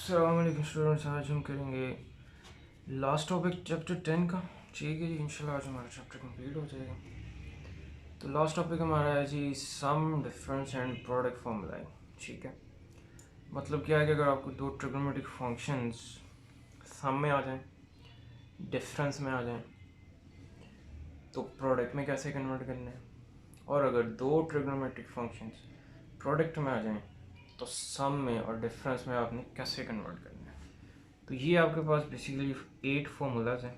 अस्सलामुअलैकुम स्टूडेंट्स, आज हम करेंगे लास्ट टॉपिक चैप्टर 10 का। ठीक है जी, इंशाल्लाह आज हमारा चैप्टर कंप्लीट हो जाएगा। तो लास्ट टॉपिक हमारा है जी सम, डिफरेंस एंड प्रोडक्ट फार्मूला। ठीक है, मतलब क्या है कि अगर आपको दो ट्रिग्नोमेट्रिक फंक्शंस सम में आ जाएं, डिफरेंस में आ जाएं, तो प्रोडक्ट में कैसे कन्वर्ट करना है, और अगर दो ट्रिग्नोमेट्रिक फंक्शंस प्रोडक्ट में आ जाएं तो सम में और डिफरेंस में आपने कैसे कन्वर्ट करना है। तो ये आपके पास बेसिकली 8 फार्मूलाज हैं।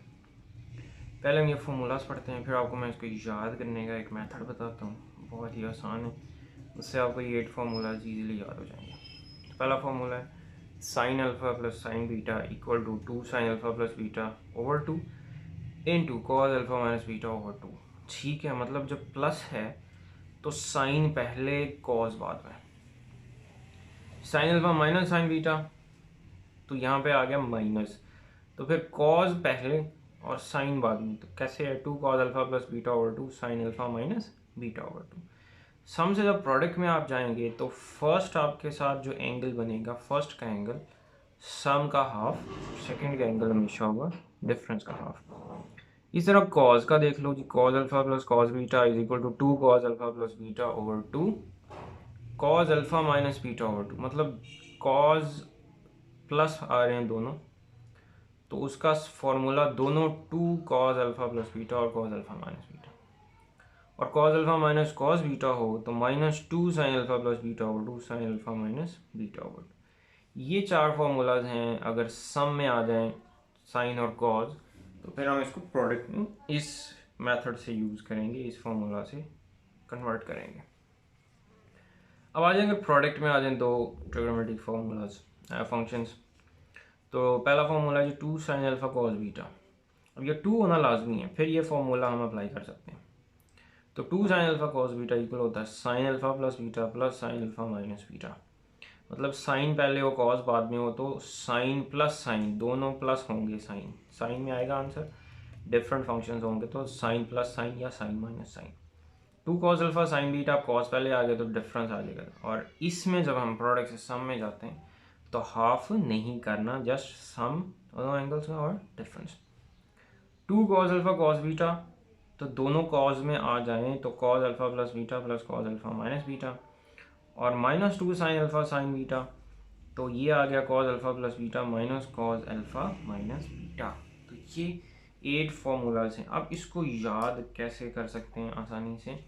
पहले हम ये फार्मूलाज पढ़ते हैं, फिर आपको मैं इसको याद करने का एक मेथड बताता हूँ, बहुत ही आसान है। उससे आपको ये 8 फार्मूलाज ईजिली याद हो जाएंगे। तो पहला फार्मूला है sine alpha plus sine beta equal to 2 sine alpha plus beta over 2 into cos alpha minus beta over 2। ठीक है, मतलब जब प्लस है तो साइन पहले कॉस बाद में। Sign alpha minus sign beta, तो यहाँ पे आ गया माइनस, तो फिर कॉज पहले और साइन बाद में। तो कैसे है, 2 cos alpha plus beta over 2 sine alpha minus beta over 2। सम से जब प्रोडक्ट में आप जाएंगे तो फर्स्ट आपके साथ जो एंगल बनेगा, फर्स्ट का एंगल सम का हाफ, सेकंड का एंगल हमेशा होगा डिफरेंस का हाफ। इस तरह कॉज का देख लो जी, cos alpha plus cos beta is equal to 2 cos alpha plus beta over 2 cos alpha minus beta over 2। मतलब कॉज प्लस आ रहे हैं दोनों, तो उसका फॉर्मूला दोनों 2 कॉज अल्फ़ा प्लस बीटा और कॉज अल्फ़ा माइनस बीटा, और cause alpha minus cos beta हो तो -2 sine alpha plus beta over 2 sine alpha minus beta over 2। ये 4 फार्मूलाज हैं। अगर सम में आ जाएं साइन और कॉज, तो फिर हम इसको प्रोडक्ट में इस मेथड से यूज़ करेंगे, इस फार्मूला से कन्वर्ट करेंगे। अब आ जाएंगे प्रोडक्ट में, आ जाएं दो ट्रिग्नोमेट्रिक फार्मूलाज फंक्शंस। तो पहला फार्मूला है जी 2 साइन अल्फ़ा कॉस बीटा। अब ये 2 होना लाजमी है, फिर ये फार्मूला हम अप्लाई कर सकते हैं। तो 2 sine alpha cos beta equal होता है sine alpha plus beta plus sine alpha minus beta. मतलब साइन पहले हो कॉस बाद में हो, तो साइन प्लस साइन दोनों प्लस होंगे, साइन साइन में आएगा आंसर। डिफरेंट फंक्शंस होंगे तो साइन प्लस साइन या sine minus sine. 2 cos alpha sine beta, cos पहले आ गया तो डिफरेंस आ जाएगा। और इसमें जब हम प्रोडक्ट से सम में जाते हैं तो हाफ नहीं करना, जस्ट सम दोनों एंगल्स का और difference. 2 cos alpha cos beta, तो दोनों कॉज में आ जाएं तो cause alpha plus beta plus cos alpha minus beta, और -2 साइन अल्फ़ा साइन बीटा, तो ये आ गया cause alpha plus beta minus cos alpha minus beta. तो ये 8 फार्मूलाज हैं। अब इसको याद कैसे कर सकते हैं आसानी से,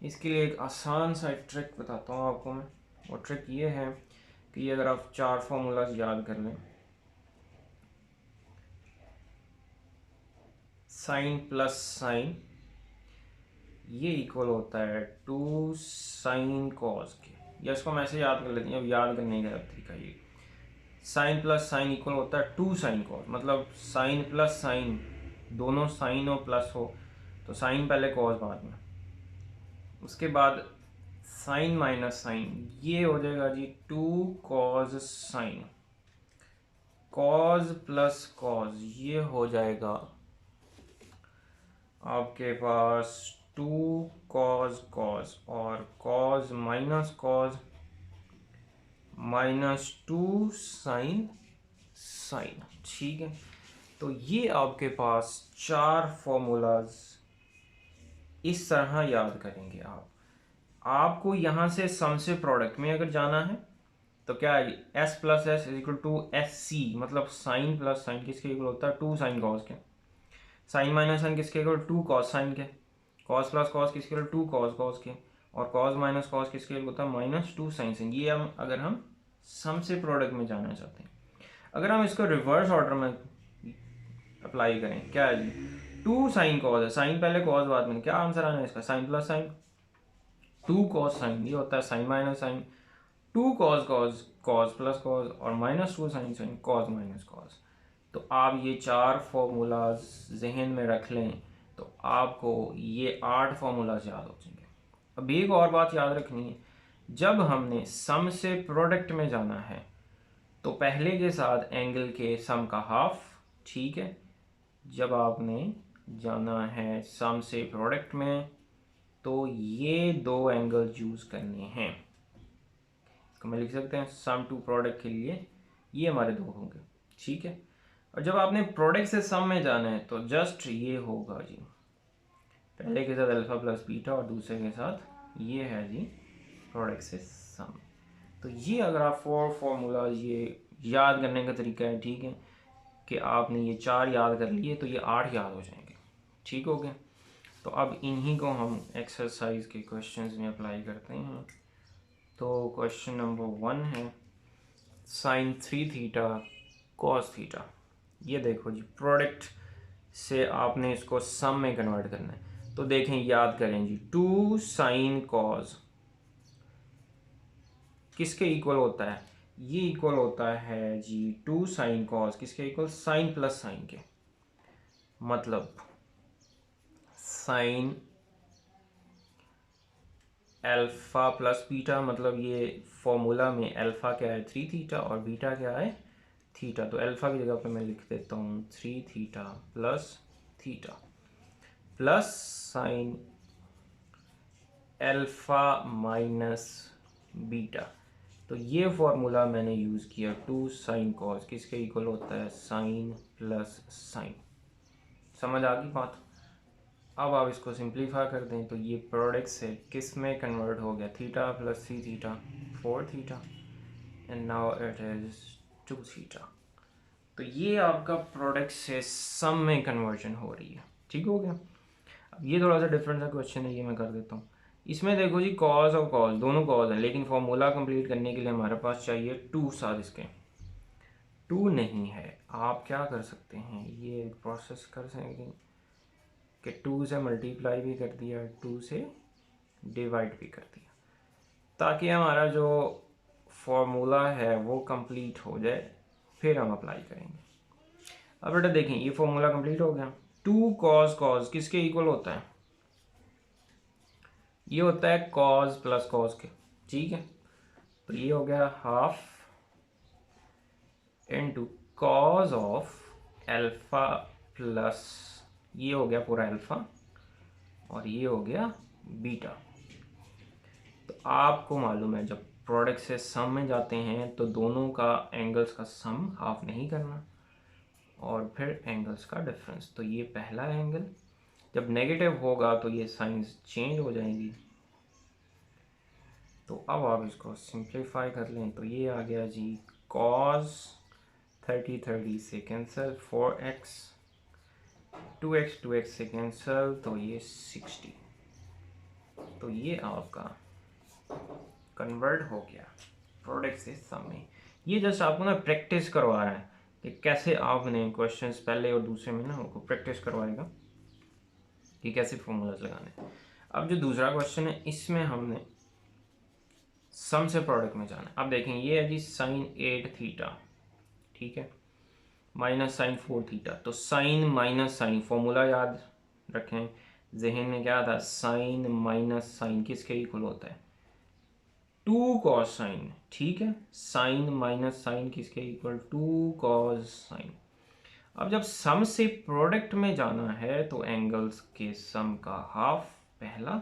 इसके लिए एक आसान सा ट्रिक बताता हूँ आपको मैं। और ट्रिक ये है कि अगर आप 4 फार्मूलाज याद कर लें, साइन प्लस साइन ये इक्वल होता है 2 साइन कॉस के, या इसको मैं ऐसे याद कर लेते हैं। अब याद करने का तरीका ये, साइन प्लस साइन इक्वल होता है 2 साइन कॉस। मतलब साइन प्लस साइन दोनों साइन और प्लस हो तो साइन पहले कॉस बाद में, उसके बाद साइन माइनस साइन ये हो जाएगा जी 2 cos sine, cos plus cos ये हो जाएगा आपके पास 2 कॉस कॉस, और cos minus cos -2 sine sine. ठीक है, तो ये आपके पास 4 फॉर्मूलाज इस तरह याद करेंगे आप। आपको यहाँ से सम से प्रोडक्ट में अगर जाना है तो क्या है, s plus S is equal to S C, मतलब साइन प्लस साइन किसके इक्वल होता है 2 साइन कॉस के, साइन माइनस साइन किसके इक्वल 2 कॉस साइन के, कॉस प्लस कॉस किसके इक्वल 2 कॉस कॉस के, और कॉस माइनस कॉस किसके इक्वल होता है -2 साइन साइन। ये हम अगर हम सम से प्रोडक्ट में जाना चाहते हैं। अगर हम इसको रिवर्स ऑर्डर में अप्लाई करें, क्या है जी 2 साइन कॉस है, साइन पहले कॉस बाद में, क्या आंसर आना है इसका, sine plus sine 2 cos sine ये होता है sine minus sine 2 cos cos cos plus cos और -2 sine sine cos minus cos. तो आप ये 4 फॉर्मूलाज जहन में रख लें तो आपको ये 8 फॉर्मूलाज याद हो जाएंगे। अब एक और बात याद रखनी है, जब हमने सम से प्रोडक्ट में जाना है तो पहले के साथ एंगल के सम का हाफ। ठीक है, जब आपने जाना है सम से प्रोडक्ट में तो ये 2 एंगल यूज़ करने हैं। इसको मैं लिख सकते हैं सम टू प्रोडक्ट के लिए ये हमारे दो होंगे, ठीक है। और जब आपने प्रोडक्ट से सम में जाना है तो जस्ट ये होगा जी, पहले के साथ अल्फा प्लस बीटा और दूसरे के साथ ये है जी प्रोडक्ट से सम। तो ये अगर आप फॉर्मूला ये याद करने का तरीका है, ठीक है, कि आपने ये 4 याद कर लिए तो ये 8 याद हो जाएंगे, ठीक हो गया। तो अब इन्हीं को हम एक्सरसाइज के क्वेश्चंस में अप्लाई करते हैं। तो क्वेश्चन नंबर 1 है साइन 3 थीटा कॉस थीटा। ये देखो जी, प्रोडक्ट से आपने इसको सम में कन्वर्ट करना है। तो देखें, याद करें जी, 2 साइन कॉस किसके इक्वल होता है? ये इक्वल होता है जी 2 साइन कॉस किसके इक्वल? साइन प्लस साइन के। मतलब साइन अल्फा प्लस बीटा, मतलब ये फॉर्मूला में अल्फा क्या है 3 थीटा और बीटा क्या है थीटा। तो अल्फा की जगह पे मैं लिख देता हूँ 3 theta plus theta plus sine alpha minus beta. तो ये फॉर्मूला मैंने यूज़ किया 2 साइन कॉस किसके इक्वल होता है? Sine plus sine. समझ आ गई बात? अब आप इसको सिंप्लीफाई कर दें तो ये प्रोडक्ट से किस में कन्वर्ट हो गया? Theta plus 3 theta 4 theta and now it is 2 theta. तो ये आपका प्रोडक्ट से सम में कन्वर्जन हो रही है, ठीक हो गया। अब ये थोड़ा सा डिफरेंट सा क्वेश्चन है, ये मैं कर देता हूँ। इसमें देखो जी, कॉज और कॉज दोनों कॉज हैं, लेकिन फॉर्मूला कंप्लीट करने के लिए हमारे पास चाहिए 2 साथ इसके। 2 नहीं है, आप क्या कर सकते हैं, ये प्रोसेस कर सकते हैं कि 2 से मल्टीप्लाई भी कर दिया, 2 से डिवाइड भी कर दिया, ताकि हमारा जो फॉर्मूला है वो कंप्लीट हो जाए, फिर हम अप्लाई करेंगे। अब बेटा देखें, ये फॉर्मूला कंप्लीट हो गया। 2 कॉज कॉज किसके इक्वल होता है? ये होता है कॉज प्लस कॉज के, ठीक है। तो ये हो गया half into cause of alpha plus, ये हो गया पूरा अल्फा और ये हो गया बीटा। तो आपको मालूम है जब प्रोडक्ट से सम में जाते हैं तो दोनों का एंगल्स का सम हाफ नहीं करना और फिर एंगल्स का डिफरेंस। तो ये पहला एंगल जब नेगेटिव होगा तो ये साइंस चेंज हो जाएंगी। तो अब आप इसको सिंप्लीफाई कर लें तो ये आ गया जी cos 30 से कैंसिल 4x 2x से कैंसिल, तो ये 60। तो ये आपका कन्वर्ट हो गया प्रोडक्ट से सम में। ये जस्ट आपको ना प्रैक्टिस करवा रहा है कि कैसे आपने क्वेश्चंस पहले और दूसरे में ना आपको प्रैक्टिस करवाएगा कि कैसे फॉर्मूलाज लगाने। अब जो दूसरा क्वेश्चन है इसमें हमने सम से प्रोडक्ट में जाना है। अब देखें, ये है जी साइन 8 थीटा, ठीक है, माइनस साइन 4 थीटा। तो साइन माइनस साइन फॉर्मूला याद रखें, जहन में क्या था, साइन माइनस साइन किसके इक्वल होता है? 2 कॉस साइन, ठीक है। साइन माइनस साइन किसके इक्वल? 2 cos sign. अब जब सम से प्रोडक्ट में जाना है तो एंगल्स के सम का हाफ पहला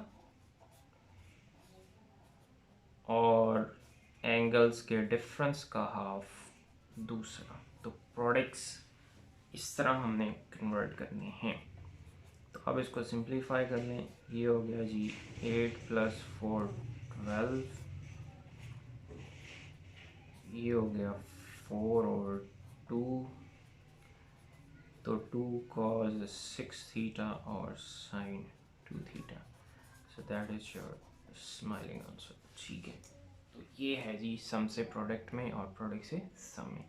और एंगल्स के डिफरेंस का हाफ दूसरा। तो प्रोडक्ट्स इस तरह हमने कन्वर्ट करने हैं। तो अब इसको सिंप्लीफाई कर लें, ये हो गया जी 8 + 4 12, ये हो गया 4 और 2, तो 2 cos 6 थीटा और sine 2 theta. So that is your smiling answer, ठीक है। तो ये है जी सम से प्रोडक्ट में और प्रोडक्ट से सम में।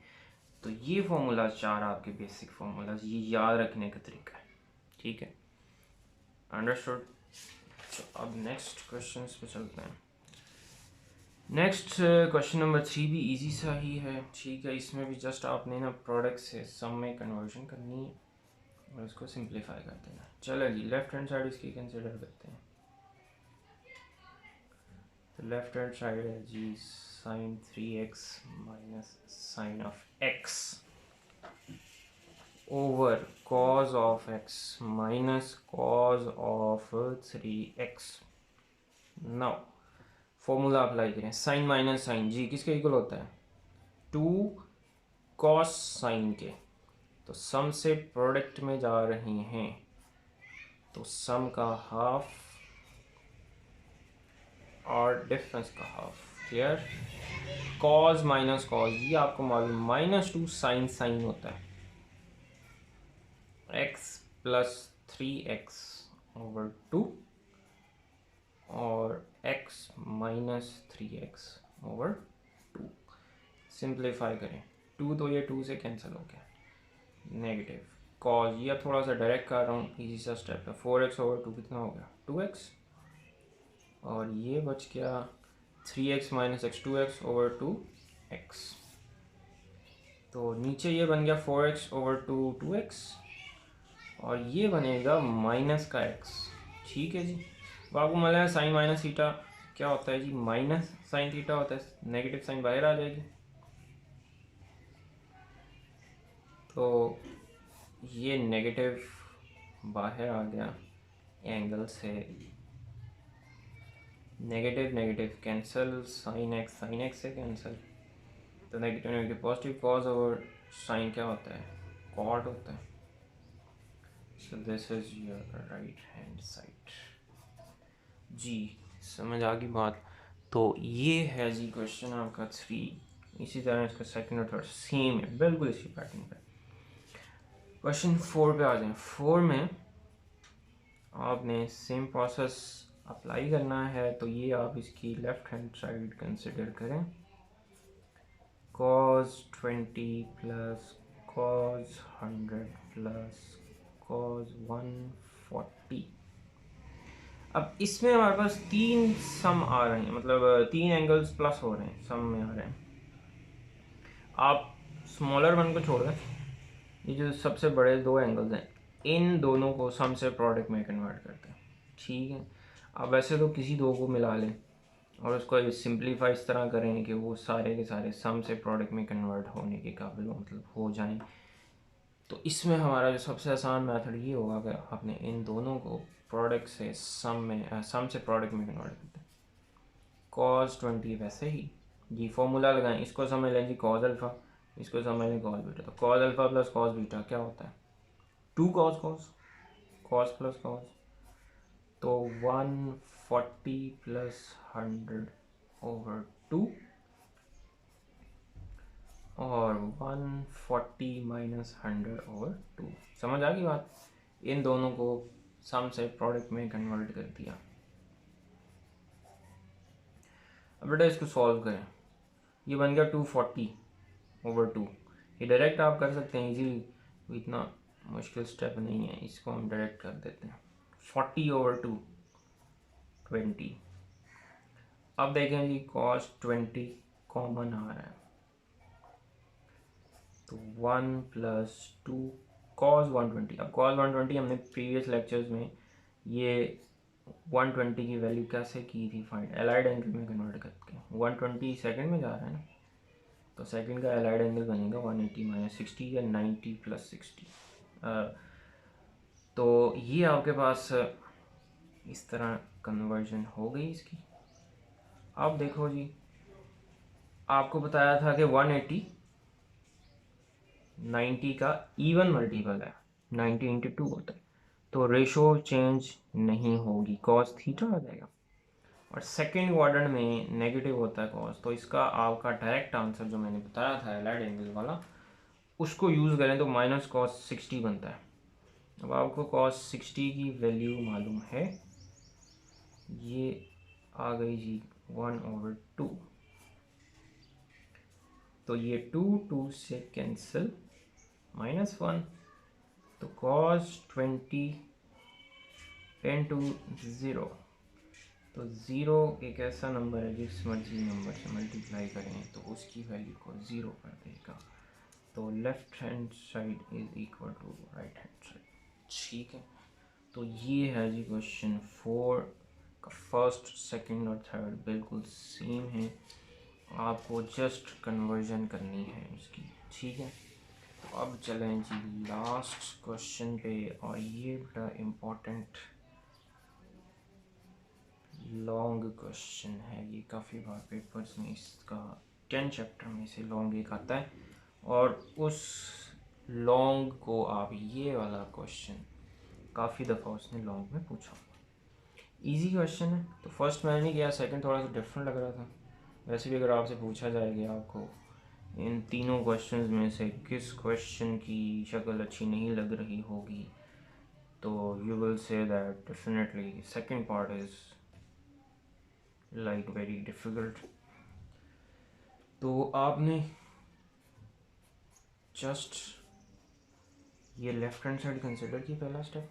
तो ये फॉर्मूला 4 आपके बेसिक फार्मूलाज, ये याद रखने का तरीका है, ठीक है, अंडरस्टूड। तो अब नेक्स्ट क्वेश्चन पे चलते हैं। नेक्स्ट क्वेश्चन नंबर 3 भी इजी सा ही है, ठीक है। इसमें भी जस्ट आपने ना प्रोडक्ट से सम में कन्वर्जन करनी है और इसको सिंप्लीफाई कर देना। चलो जी, लेफ्ट हैंड साइड इसकी कंसिडर करते हैं। तो लेफ्ट हैंड साइड है जी sine 3x minus sine of x over cos of x minus cos of 3x। Now formula apply करें, साइन माइनस साइन जी किसके इक्वल होता है? 2 कॉस साइन के, तो सम से प्रोडक्ट में जा रहे हैं, तो सम का हाफ और डिफरेंस का half. Clear? Cause minus cos, ये आपको मालूम, -2 साइन साइन होता है, x प्लस 3x ओवर 2 और x minus 3x over 2। Simplify करें, 2 तो ये 2 से कैंसिल हो गया, नेगेटिव कॉज, ये अब थोड़ा सा डायरेक्ट कर रहा हूँ, इजी सा स्टेप है। 4x ओवर 2 कितना हो गया? 2x, और ये बच गया 3x minus x, 2x over 2x। तो नीचे ये बन गया 4x ओवर 2x, और ये बनेगा माइनस का x। ठीक है जी, अब आपको मिला है साइन माइनस थीटा क्या होता है जी? माइनस साइन थीटा होता है, नेगेटिव साइन बाहर आ जाएगी। तो ये नेगेटिव बाहर आ गया एंगल से, negative negative cancel, sine x से कैंसिल, तो negative negative positive, cos over sine क्या होता है? कॉट होता है। So this is your right hand side. जी समझ आ गई बात। तो ये है जी क्वेश्चन आपका 3। इसी तरह इसका सेकंड और थर्ड सेम है, बिल्कुल इसी पैटर्न पे। क्वेश्चन 4 पे आ जाएं। 4 में आपने सेम प्रोसेस अप्लाई करना है, तो ये आप इसकी लेफ्ट हैंड साइड कंसिडर करें, cos 20 plus cos 100 plus cos 140। अब इसमें हमारे पास 3 सम आ रहे हैं, मतलब 3 एंगल्स प्लस हो रहे हैं, सम में आ रहे हैं। आप स्मॉलर वन को छोड़ दें, ये जो सबसे बड़े 2 एंगल्स हैं, इन दोनों को सम से प्रोडक्ट में कन्वर्ट करते हैं। ठीक है, अब वैसे तो किसी दो को मिला लें और उसको सिंप्लीफाई इस तरह करें कि वो सारे के सारे सम से प्रोडक्ट में कन्वर्ट होने के काबिल मतलब हो जाएं। तो इसमें हमारा जो सबसे आसान मेथड ये होगा कि आपने इन दोनों को प्रोडक्ट से सम से प्रोडक्ट में कन्वर्ट करते हैं। cos 20 वैसे ही जी फॉर्मूला लगाएं, इसको समझ लें जी cos अल्फ़ा, इसको समझ लें cos बीटा। तो cos alpha plus cos beta क्या होता है? 2 cos cos प्लस cos, तो 140 प्लस 100 ओवर 2 और 140 माइनस 100 ओवर 2। समझ आ गई बात? इन दोनों को सम से प्रोडक्ट में कन्वर्ट कर दिया। अब बेटा इसको सॉल्व करें, ये बन गया 240 ओवर 2। ये डायरेक्ट आप कर सकते हैं इजीली, इतना मुश्किल स्टेप नहीं है, इसको हम डायरेक्ट कर देते हैं। 40 ओवर 2 20। अब देखें जी cos 20 कॉमन आ रहा है, तो 1 प्लस 2 cos 120। अब cos 120 हमने प्रीवियस लेक्चर्स में ये 120 की वैल्यू कैसे की थी फाइंड, एलाइड एंगल में कन्वर्ट करके। 120 सेकंड में जा रहा है ना, तो सेकंड का एलाइड एंगल बनेगा 180 माइनस 60 या 90 प्लस 60। तो ये आपके पास इस तरह कन्वर्जन हो गई इसकी। अब देखो जी, आपको बताया था कि 180 90 का इवन मल्टीपल है, 90 इंटू 2 होता है, तो रेशो चेंज नहीं होगी, कॉस थीटा आ जाएगा। और सेकेंड क्वाड्रेंट में नेगेटिव होता है कॉस, तो इसका आपका डायरेक्ट आंसर जो मैंने बताया था एलाइड एंगल वाला, उसको यूज़ करें तो माइनस कॉस 60 बनता है। अब आपको कॉस 60 की वैल्यू मालूम है, ये आ गई जी 1 ओवर 2, तो ये 2 से कैंसिल, -1, तो cos 20 10 to 0, तो 0 एक ऐसा नंबर है जिस मर्जी नंबर से मल्टीप्लाई करें तो उसकी वैल्यू को 0 कर देगा। तो left hand side is equal to right hand side. ठीक है, तो ये है जी क्वेश्चन 4 का फर्स्ट सेकंड और थर्ड बिल्कुल सेम है, आपको जस्ट कन्वर्जन करनी है इसकी। ठीक है, तो अब चलें जी लास्ट क्वेश्चन पे, और ये बड़ा इम्पोर्टेंट लॉन्ग क्वेश्चन है, ये काफ़ी बार पेपर्स में इसका 10 चैप्टर में से लॉन्ग एक आता है, और उस लॉन्ग को आप, ये वाला क्वेश्चन काफ़ी दफ़ा उसने लॉन्ग में पूछा। इजी क्वेश्चन है, तो फर्स्ट मैंने नहीं किया, सेकंड थोड़ा सा डिफरेंट लग रहा था। वैसे भी अगर आपसे पूछा जाए कि आपको इन तीनों क्वेश्चंस में से किस क्वेश्चन की शक्ल अच्छी नहीं लग रही होगी, तो you will say that definitely second part is like very difficult. तो आपने जस्ट ये लेफ्ट हैंड साइड कंसिडर की पहला स्टेप।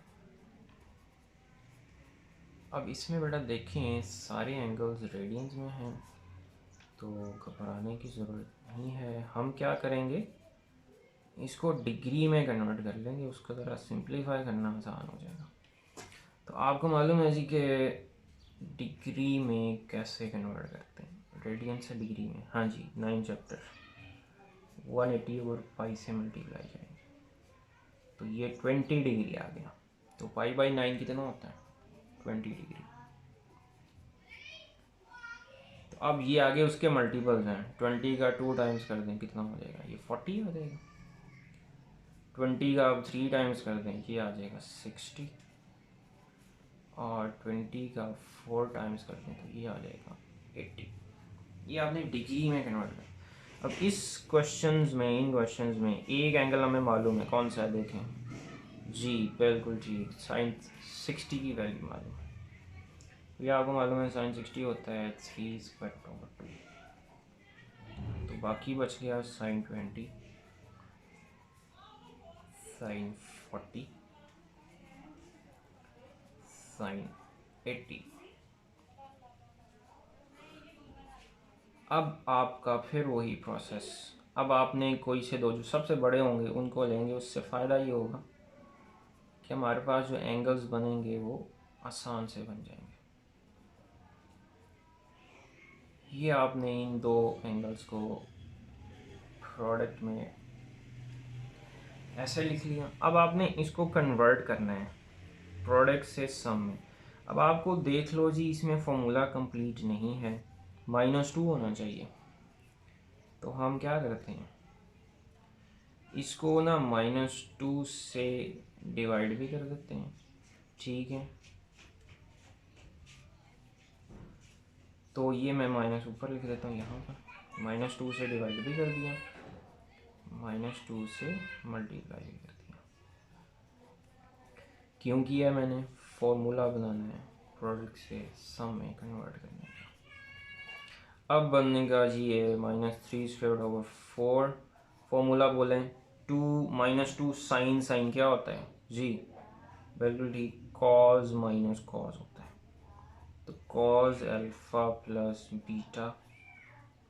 अब इसमें बेटा देखें सारे एंगल्स रेडियंस में हैं, तो घबराने की ज़रूरत नहीं है। हम क्या करेंगे, इसको डिग्री में कन्वर्ट कर लेंगे, उसको ज़रा सिंप्लीफाई करना आसान हो जाएगा। तो आपको मालूम है जी कि डिग्री में कैसे कन्वर्ट करते हैं, रेडियन से डिग्री में। हाँ जी, 9 चैप्टर 180 और पाई से मल्टीप्लाई करेंगे तो ये 20 डिग्री आ गया। तो पाई बाई 9 कितना होता है, 20 डिग्री। तो अब ये आगे उसके मल्टीपल्स हैं, 20 का 2 टाइम्स कर दें कितना हो जाएगा, ये 40 हो जाएगा। 20 का अब 3 टाइम्स कर दें, ये आ जाएगा 60। और 20 का 4 टाइम्स कर दें तो ये आ जाएगा 80। ये आपने डिग्री में कन्वर्ट कर। अब इस क्वेश्चंस में, इन क्वेश्चंस में एक एंगल हमें मालूम है, कौन सा है देखें जी, बिल्कुल ठीक, साइन 60 की वैल्यू मालूम है। ये आपको मालूम है साइन 60 होता है 3√2। तो बाकी बच गया साइन 20, साइन 40, साइन 80। अब आपका फिर वही प्रोसेस। अब आपने कोई से दो जो सबसे बड़े होंगे उनको लेंगे, उससे फ़ायदा ये होगा कि हमारे पास जो एंगल्स बनेंगे वो आसान से बन जाएंगे। ये आपने इन दो एंगल्स को प्रोडक्ट में ऐसे लिख लिया। अब आपने इसको कन्वर्ट करना है प्रोडक्ट से सम में। अब आपको देख लो जी, इसमें फॉर्मूला कंप्लीट नहीं है, -2 होना चाहिए। तो हम क्या करते हैं, इसको ना -2 से डिवाइड भी कर देते हैं, ठीक है। तो ये मैं माइनस ऊपर लिख देता हूँ, यहाँ पर -2 से डिवाइड भी कर दिया, -2 से मल्टीप्लाई भी कर दिया। क्यों किया मैंने, फॉर्मूला बनाना है प्रोडक्ट से सम में कन्वर्ट करने का। अब बनेगा जी ये -3/4। फॉर्मूला बोलें 2 -2 साइन, साइन क्या होता है जी, बिल्कुल ठीक, कॉज माइनस कॉज होता है। तो cause alpha plus beta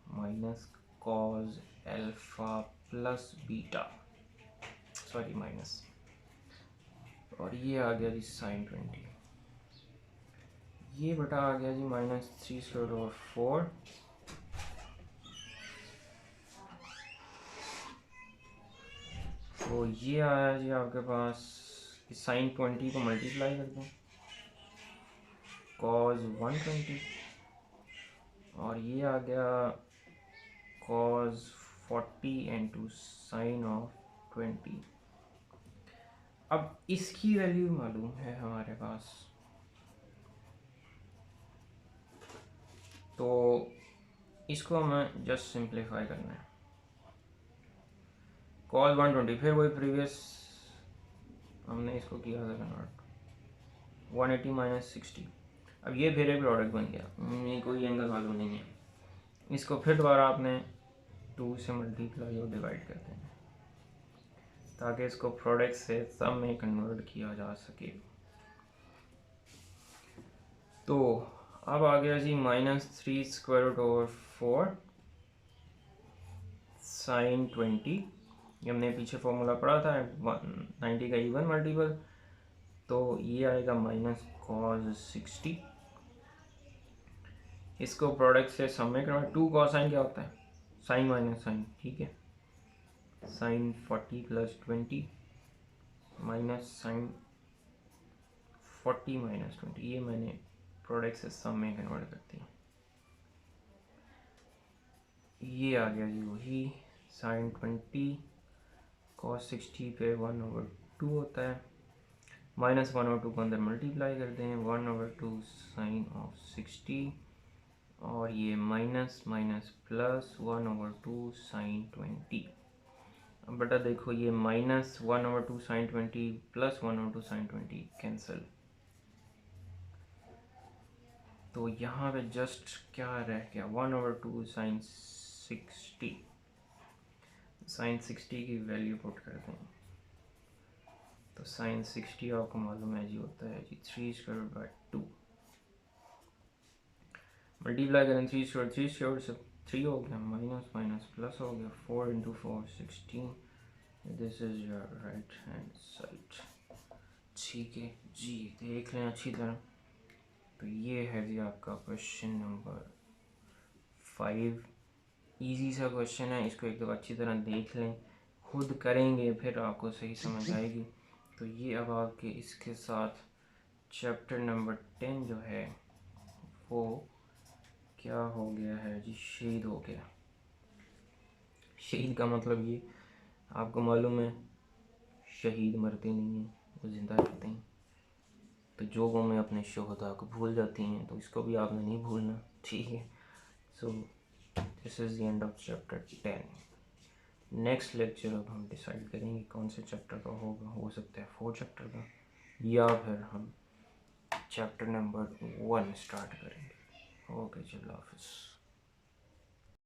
minus cos alpha plus beta, sorry minus, और ये आ गया जी साइन 20। ये बटा आ गया जी -3/4। तो ये आया जी आपके पास, साइन 20 को मल्टीप्लाई कर दें, कॉज 120, और ये आ गया कॉज 40 इंटू साइन ऑफ 20। अब इसकी वैल्यू मालूम है हमारे पास, तो इसको हमें जस्ट सिंप्लीफाई करना है। कॉस 120, फिर वही प्रीवियस हमने इसको किया था कन्वर्ट, 180 माइनस 60। अब ये फिर एक प्रोडक्ट बन गया, ये कोई एंगल मालूम नहीं है। इसको फिर दोबारा आपने 2 से मल्टीप्लाई और डिवाइड कर देना ताकि इसको प्रोडक्ट से सम में कन्वर्ट किया जा सके। तो अब आ गया जी -3/4 साइन 20। ये हमने पीछे फॉर्मूला पढ़ा था 90 का इवन मल्टीपल, तो ये आएगा माइनस कॉज 60। इसको प्रोडक्ट से सम में करना, 2 कॉस साइन क्या होता है, साइन माइनस साइन, ठीक है। Sine 40 plus 20 minus sine 40 minus 20, ये मैंने प्रोडक्ट से सम में कन्वर्ट कर दिया। ये आ गया जी वही sin 20 cos 60 पे 1/2 होता है, -1/2 को अंदर मल्टीप्लाई कर दें, 1/2 साइन ऑफ 60, और ये माइनस माइनस प्लस 1/2 साइन 20। अब बेटा देखो ये -1/2 साइन 20 प्लस 1/2 साइन 20 कैंसिल, तो यहाँ पे जस्ट क्या रह गया, 1/2 साइन 60। साइन 60 की वैल्यू पुट करते हैं, तो साइन 60 आपको मालूम है जी होता है जी 3/2, मल्टीप्लाई करें 3/3 से 3 हो गया, माइनस माइनस प्लस हो गया, 4 × 4 16, this is your right hand side. ठीक है जी, देख लें अच्छी तरह। तो ये है जी आपका क्वेश्चन नंबर 5, इजी सा क्वेश्चन है, इसको एक दफ़ा अच्छी तरह देख लें, खुद करेंगे फिर आपको सही समझ आएगी। तो ये अब आपके इसके साथ चैप्टर नंबर 10 जो है वो क्या हो गया है जी, शहीद हो गया। शहीद का मतलब ये आपको मालूम है, शहीद मरते नहीं हैं, वो ज़िंदा रहते हैं। तो जो कौमें अपने शोहदा को भूल जाती हैं तो इसको भी आपने नहीं भूलना, ठीक है। So this is the end of chapter 10। Next lecture अब हम डिसाइड करेंगे कौन से चैप्टर का होगा, हो सकता है 4 चैप्टर का, या फिर हम चैप्टर नंबर 1 स्टार्ट करेंगे। ओके, चलो हाफिज़।